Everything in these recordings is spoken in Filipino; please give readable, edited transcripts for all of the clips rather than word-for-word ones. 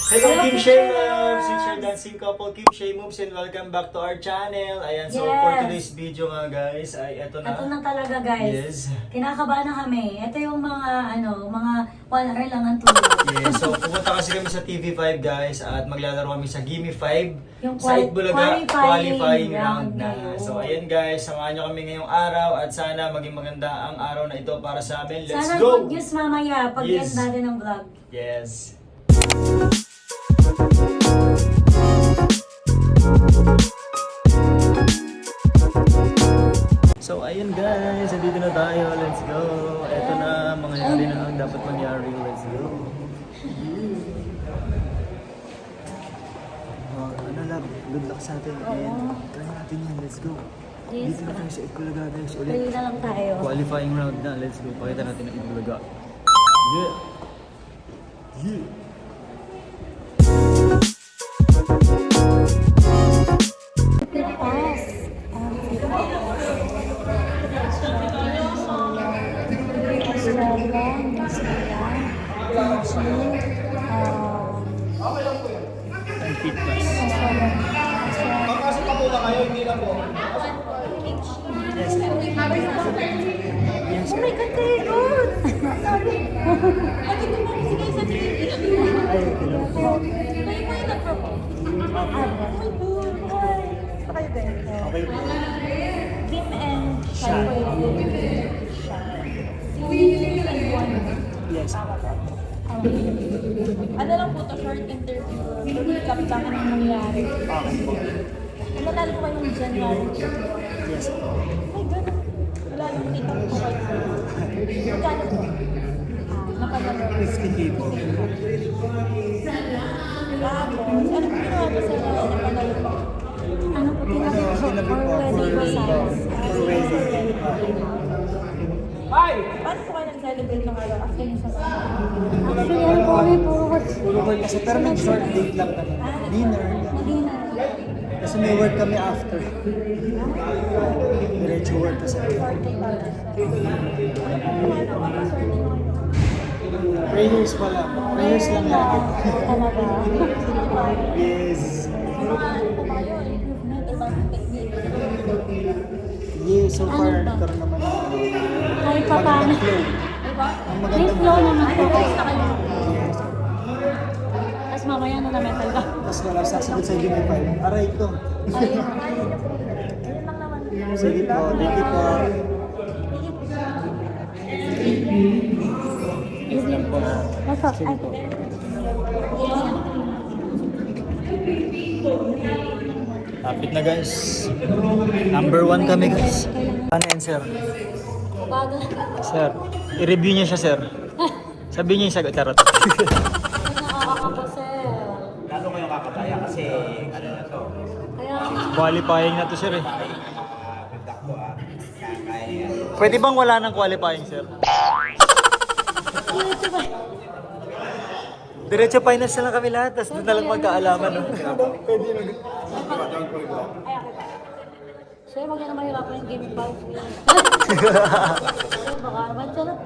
Hello Kim Shay Loves! It's your dancing couple Kim Shay Moves and welcome back to our channel. Ayan, so for today's video nga guys, ay eto na. Ito na talaga guys. Yes. Kinakabahan na kami. Ito yung mga mga 1 hour lang ang tulog. Yes, so pupunta kasi kami sa TV5 guys at maglalaro kami sa Gimme 5 Yung sa Itbulaga qualifying round na. ngayon. So ayan guys, samahan nyo kami ngayong araw at sana maging maganda ang araw na ito para sa amin. Let's Sana go! good news mamaya pag Yes. end natin ng vlog. Yes. So ayun guys, nandito na tayo. Let's go. Ito na, mangyayari na ang dapat mangyari. Let's go. Ano love, good luck sa atin. And try natin yan. Let's go. Yes. Dito na tayo sa Itbulaga guys. Ulit. Tuloy na lang tayo. Qualifying round na. Let's go. Pakita natin ang Itbulaga. Yeah. Yeah. And fit pass. Papasok pa po ba kayo? Hindi lang po. Yes. Yes. Oh my God, very good! Ay, hello po. Okay po. Kim and Shot. Yes. Ano lang po to, short interview. Recap lang ang nangyari. Okay po. Nanalo ko kayong January. Yes po. Ay, gano'n. Wala nang kita ko kayo. Magkano po? Napanalo. 50K po. Tapos, ano po ginawa ko sa napanalo po? Ano po tinabi ko? Sinabi Or po wedding massage? for wedding. Paano po kayo nag-celebrate ng araw after nyo sa Actually, ano po kami puro Puro work kasi pero nag-short date lang kami. Dinner. Medina. Kasi may work kami after. Diretso work kasi. Prayers pa lang. Prayers lang lagi. Talaga. Yes. mga ano po ba yun? Improvement, ibang technique. Yes, so far nagkaroon naman ng Kahit pa paano. magandang flow. Diba? Ang May magandang flow naman po. Focus na kayo. Yes. Tapos mamaya na metal ba? Tapos wala sasagot sa Gimme 5. Aray ito. Ayun lang naman. Sige po, thank you po. Lang po. What's up? Sige po. Lapit na guys. Number 1 kami guys. Ano yan sir? Bago. Sir, i-review niya siya sir. Sabihin niya yung sagot. Charot. Nakakako sir. Lalo ko yung kakataya kasi ano na to, Kaya Qualifying na to sir eh. good luck to kaya Pwede bang wala ng qualifying sir? dito ba? Diretso finals na lang kami lahat, tapos doon na lang magkaalaman. No? Pwede mag... Sir, wag na mahirapan yung game 5. Sir, baka naman sarap.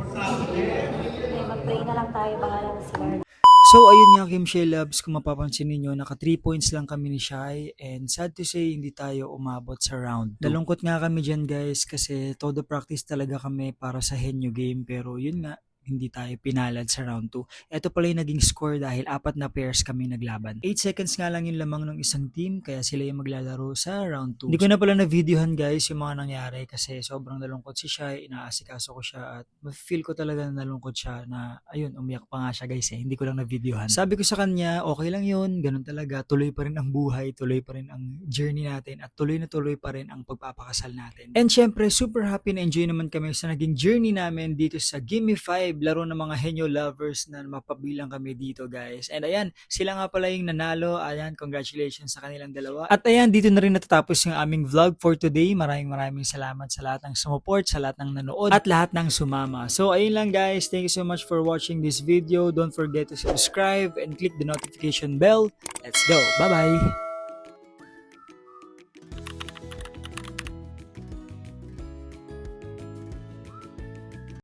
Okay, mag-pray na lang tayo. Bahala na si Lord. So ayun nga Kim Shay Loves, kung mapapansin ninyo, naka 3 points lang kami ni Shy and sad to say hindi tayo umabot sa round 2. Nalungkot nga kami dyan guys kasi todo practice talaga kami para sa henyo game pero yun nga, hindi tayo pinalad sa round 2. Ito pala yung naging score dahil 4 na pairs kami naglaban. 8 seconds nga lang yung lamang ng isang team kaya sila yung maglalaro sa round 2. Hindi ko na pala na-videohan guys yung mga nangyari kasi sobrang nalungkot si Shy, inaasikaso ko siya at feel ko talaga na nalungkot siya na ayun, umiyak pa nga siya guys eh, hindi ko lang na-videohan. Sabi ko sa kanya, okay lang yun, ganun talaga, tuloy pa rin ang buhay, tuloy pa rin ang journey natin at tuloy na tuloy pa rin ang pagpapakasal natin. And syempre, super happy na enjoy naman kami sa naging journey namin dito sa Gimme 5, laro ng mga henyo lovers na mapabilang kami dito guys. And ayan, sila nga pala yung nanalo. Ayan, congratulations sa kanilang dalawa. At ayan, dito na rin natatapos yung aming vlog for today. Maraming salamat sa lahat ng sumuport, sa lahat ng nanood, at lahat ng sumama. So ayun lang guys, thank you so much for watching this video. Don't forget to subscribe and click the notification bell. Let's go. Bye-bye!